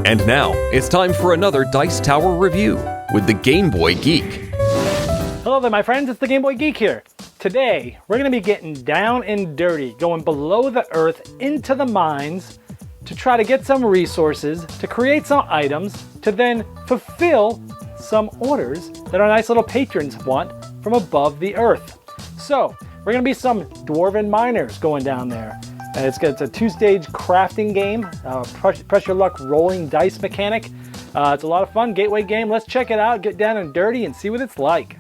And now, it's time for another Dice Tower review with the Game Boy Geek. Hello there, my friends, it's the Game Boy Geek here. Today, we're going to be getting down and dirty, going below the earth into the mines to try to get some resources, to create some items, to then fulfill some orders that our nice little patrons want from above the earth. So, we're going to be some Dwarven miners going down there. And it's a two-stage crafting game, pressure luck rolling dice mechanic. It's a lot of fun, gateway game. Let's check it out, get down and dirty, and see what it's like.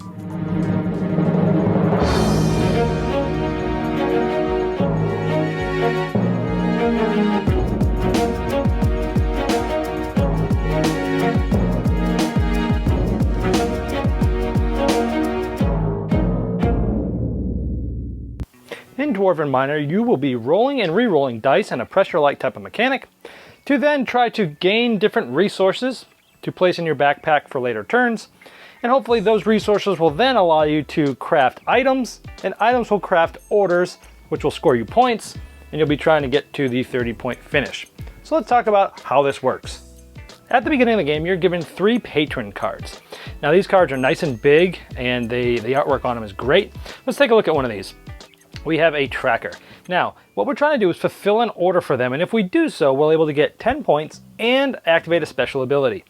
In Dwarven Miner, you will be rolling and re-rolling dice in a pressure-like type of mechanic to then try to gain different resources to place in your backpack for later turns. And hopefully those resources will then allow you to craft items, and items will craft orders, which will score you points, and you'll be trying to get to the 30-point finish. So let's talk about how this works. At the beginning of the game, you're given 3 patron cards. Now these cards are nice and big, and the artwork on them is great. Let's take a look at one of these. We have a tracker. Now, what we're trying to do is fulfill an order for them, and if we do so, we're able to get 10 points and activate a special ability.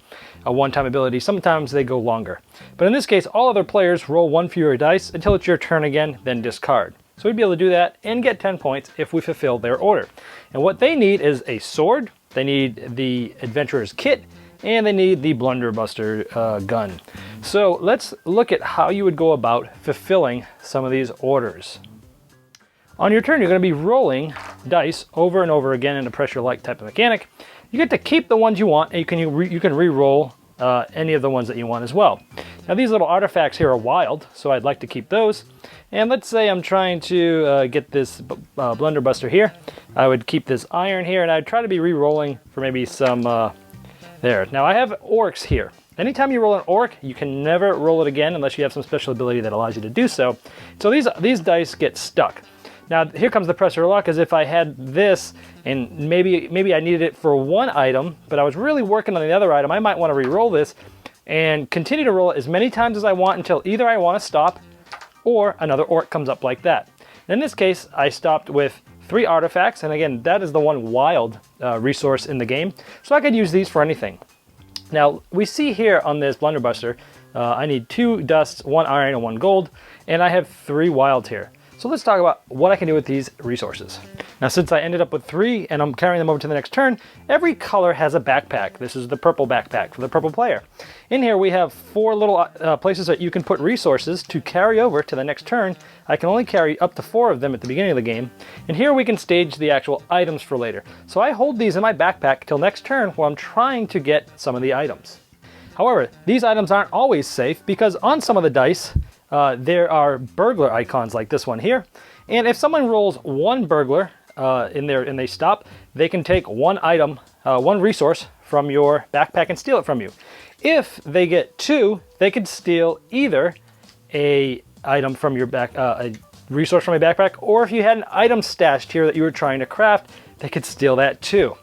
A one-time ability, sometimes they go longer. But in this case, all other players roll 1 fewer dice until it's your turn again, then discard. So we'd be able to do that and get 10 points if we fulfill their order. And what they need is a sword, they need the adventurer's kit, and they need the blunderbuster gun. So let's look at how you would go about fulfilling some of these orders. On your turn, you're going to be rolling dice over and over again in a pressure-like type of mechanic. You get to keep the ones you want, and you can re-roll any of the ones that you want as well. Now these little artifacts here are wild, so I'd like to keep those. And let's say I'm trying to get this blunderbuster here. I would keep this iron here, and I'd try to be re-rolling for maybe some there. Now I have orcs here. Anytime you roll an orc, you can never roll it again unless you have some special ability that allows you to do so. So these dice get stuck. Now here comes the pressure luck, as if I had this and maybe I needed it for one item, but I was really working on the other item. I might want to re-roll this and continue to roll it as many times as I want until either I want to stop or another orc comes up like that. In this case, I stopped with 3 artifacts, and again, that is the one wild resource in the game, so I could use these for anything. Now we see here on this blunderbuster, I need 2 dusts, 1 iron, and 1 gold, and I have 3 wild here. So let's talk about what I can do with these resources. Now since I ended up with 3 and I'm carrying them over to the next turn, every color has a backpack. This is the purple backpack for the purple player. In here we have 4 little places that you can put resources to carry over to the next turn. I can only carry up to 4 of them at the beginning of the game. And here we can stage the actual items for later. So I hold these in my backpack till next turn while I'm trying to get some of the items. However, these items aren't always safe because on some of the dice, there are burglar icons like this one here, and if someone rolls 1 burglar in there and they stop, they can take 1 item, 1 resource from your backpack and steal it from you. If they get 2, they could steal either a item from your a resource from your backpack, or if you had an item stashed here that you were trying to craft, they could steal that too.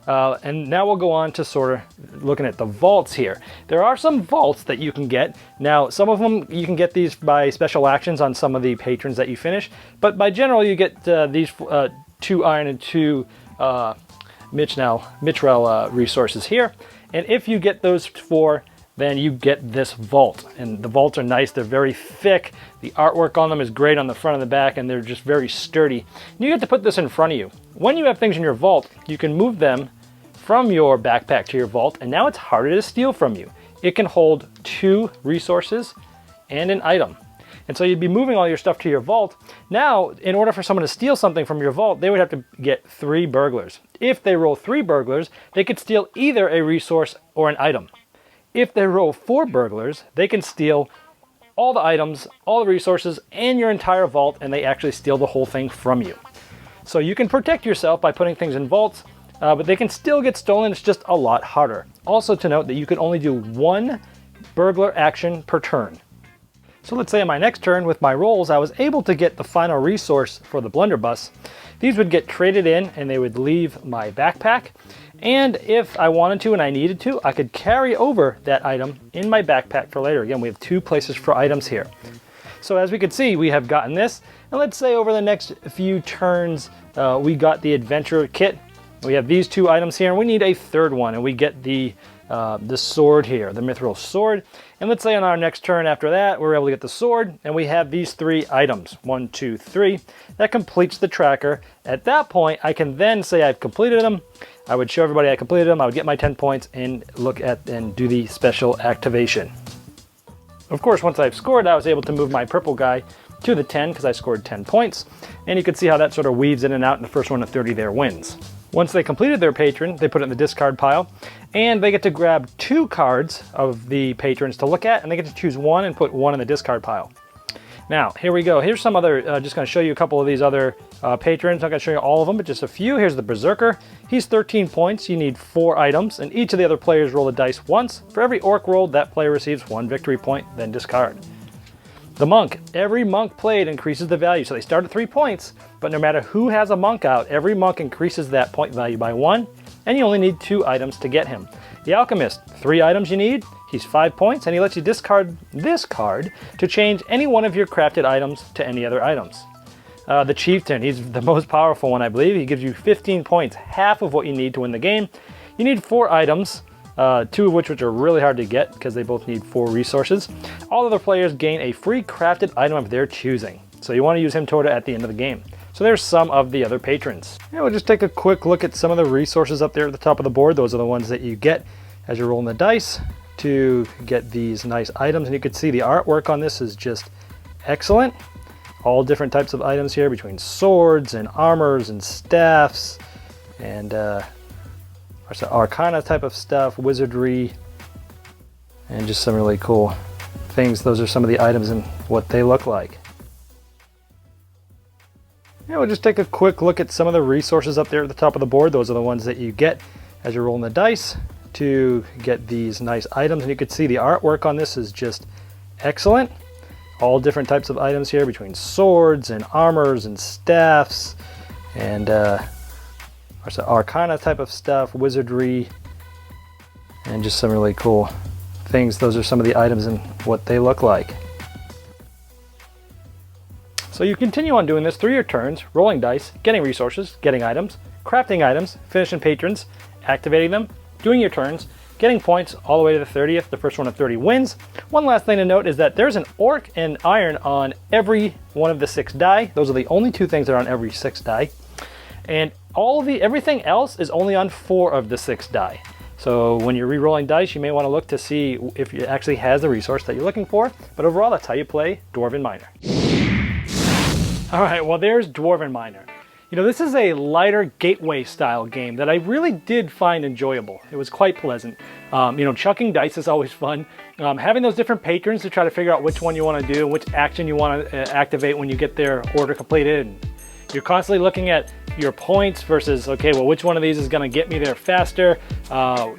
And now we'll go on to sort of looking at the vaults here. There are some vaults that you can get. Now, some of them you can get these by special actions on some of the patrons that you finish, but by general you get these 2 iron and 2 Mithril resources here. And if you get those 4, then you get this vault. And the vaults are nice, they're very thick. The artwork on them is great on the front and the back, and they're just very sturdy. And you get to put this in front of you. When you have things in your vault, you can move them from your backpack to your vault, and now it's harder to steal from you. It can hold 2 resources and an item. And so you'd be moving all your stuff to your vault. Now, in order for someone to steal something from your vault, they would have to get 3 burglars. If they roll 3 burglars, they could steal either a resource or an item. If they roll 4 burglars, they can steal all the items, all the resources, and your entire vault, and they actually steal the whole thing from you. So you can protect yourself by putting things in vaults, but they can still get stolen. It's just a lot harder. Also to note that you can only do 1 burglar action per turn. So let's say on my next turn with my rolls, I was able to get the final resource for the blunderbuss. These would get traded in and they would leave my backpack. And if I wanted to and I needed to, I could carry over that item in my backpack for later. Again, we have 2 places for items here. So as we can see, we have gotten this. And let's say over the next few turns, we got the adventure kit. We have these 2 items here, and we need a 3rd one, and we get the sword here, the mithril sword. And let's say on our next turn after that, we're able to get the sword, and we have these 3 items, 1, 2, 3. That completes the tracker. At that point, I can then say I've completed them. I would show everybody I completed them. I would get my 10 points and look at and do the special activation. Of course, once I've scored, I was able to move my purple guy to the 10 because I scored 10 points. And you can see how that sort of weaves in and out, and the first one to 30 there wins. Once they completed their patron, they put it in the discard pile, and they get to grab 2 cards of the patrons to look at, and they get to choose 1 and put 1 in the discard pile. Now, here we go. Here's some other, just going to show you a couple of these other patrons. I'm not going to show you all of them, but just a few. Here's the Berserker. He's 13 points. You need 4 items, and each of the other players roll the dice once. For every orc rolled, that player receives 1 victory point, then discard. The Monk. Every monk played increases the value. So they start at 3 points, but no matter who has a monk out, every monk increases that point value by 1, and you only need 2 items to get him. The Alchemist. 3 items you need. He's 5 points, and he lets you discard this card to change any one of your crafted items to any other items. The Chieftain. He's the most powerful one, I believe. He gives you 15 points, half of what you need to win the game. You need 4 items. 2 of which are really hard to get because they both need 4 resources. All other players gain a free crafted item of their choosing. So you want to use him Toda at the end of the game. So there's some of the other patrons. And we'll just take a quick look at some of the resources up there at the top of the board. Those are the ones that you get as you're rolling the dice to get these nice items. And you can see the artwork on this is just excellent. All different types of items here between swords and armors and staffs and arcana type of stuff, wizardry, and just some really cool things. Those are some of the items and what they look like. Yeah, we'll just take a quick look at some of the resources up there at the top of the board. Those are the ones that you get as you're rolling the dice to get these nice items. And you can see the artwork on this is just excellent. All different types of items here between swords and armors and staffs and arcana type of stuff, wizardry, and just some really cool things. Those are some of the items and what they look like. So you continue on doing this through your turns, rolling dice, getting resources, getting items, crafting items, finishing patrons, activating them, doing your turns, getting points all the way to the 30th. The first one to 30 wins. One last thing to note is that there's an orc and iron on every one of the 6 die. Those are the only 2 things that are on every 6 die. And everything else is only on 4 of the 6 die. So when you're re-rolling dice, you may want to look to see if it actually has the resource that you're looking for. But overall, that's how you play Dwarven Miner. All right, well, there's Dwarven Miner. You know, this is a lighter gateway style game that I really did find enjoyable. It was quite pleasant. Chucking dice is always fun. Having those different patrons to try to figure out which one you want to do and which action you want to activate when you get their order completed. And you're constantly looking at your points versus, okay, well, which one of these is going to get me there faster? So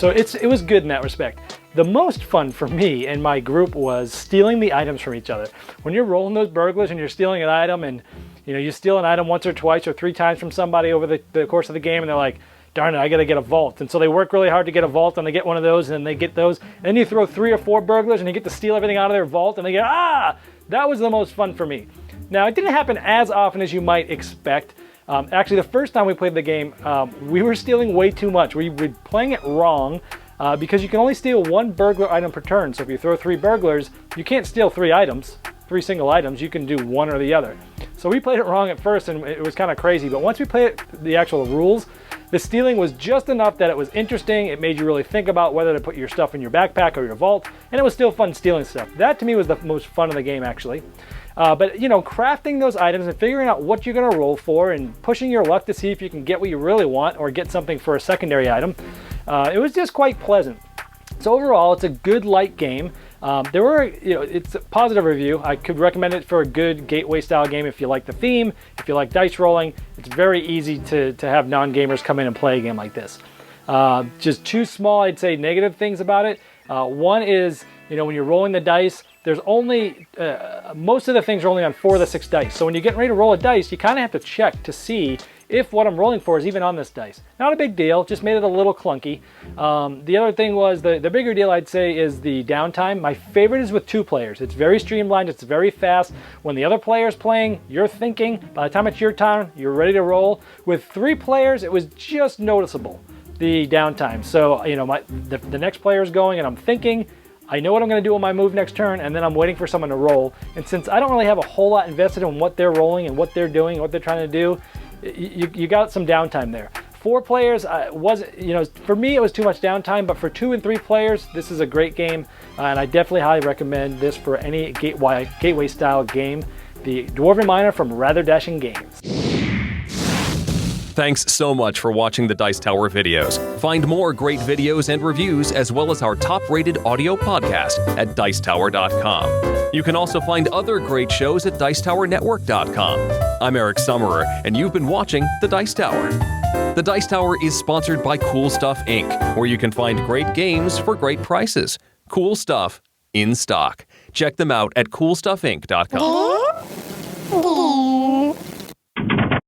it was good in that respect. The most fun for me and my group was stealing the items from each other. When you're rolling those burglars and you're stealing an item and you steal an item once or twice or 3 times from somebody over the course of the game and they're like, darn it, I got to get a vault. And so they work really hard to get a vault and they get one of those and then they get those. And then you throw 3 or 4 burglars and you get to steal everything out of their vault and they get, that was the most fun for me. Now, it didn't happen as often as you might expect. Actually, the first time we played the game, we were stealing way too much. We were playing it wrong because you can only steal 1 burglar item per turn. So if you throw 3 burglars, you can't steal 3 items, 3 single items. You can do one or the other. So we played it wrong at first and it was kind of crazy. But once we played the actual rules, the stealing was just enough that it was interesting. It made you really think about whether to put your stuff in your backpack or your vault. And it was still fun stealing stuff. That to me was the most fun of the game, actually. But crafting those items and figuring out what you're going to roll for and pushing your luck to see if you can get what you really want or get something for a secondary item, it was just quite pleasant. So overall, it's a good light game. It's a positive review. I could recommend it for a good gateway style game if you like the theme, if you like dice rolling. It's very easy to have non-gamers come in and play a game like this. Just 2 small, I'd say, negative things about it. One is, when you're rolling the dice, there's only, most of the things are only on 4 of the 6 dice. So when you're getting ready to roll a dice, you kind of have to check to see if what I'm rolling for is even on this dice. Not a big deal, just made it a little clunky. The other thing was, the bigger deal I'd say is the downtime. My favorite is with 2 players. It's very streamlined, it's very fast. When the other player's playing, you're thinking. By the time it's your turn, you're ready to roll. With 3 players, it was just noticeable, the downtime. So, you know, the next player's going and I'm thinking, I know what I'm going to do on my move next turn, and then I'm waiting for someone to roll. And since I don't really have a whole lot invested in what they're rolling and what they're doing, and what they're trying to do, you got some downtime there. 4 players for me it was too much downtime, but for 2 and 3 players, this is a great game, and I definitely highly recommend this for any gateway style game. The Dwarven Miner from Rather Dashing Games. Thanks so much for watching the Dice Tower videos. Find more great videos and reviews, as well as our top-rated audio podcast at Dicetower.com. You can also find other great shows at Dicetowernetwork.com. I'm Eric Summerer, and you've been watching The Dice Tower. The Dice Tower is sponsored by Cool Stuff Inc., where you can find great games for great prices. Cool stuff in stock. Check them out at CoolStuffInc.com.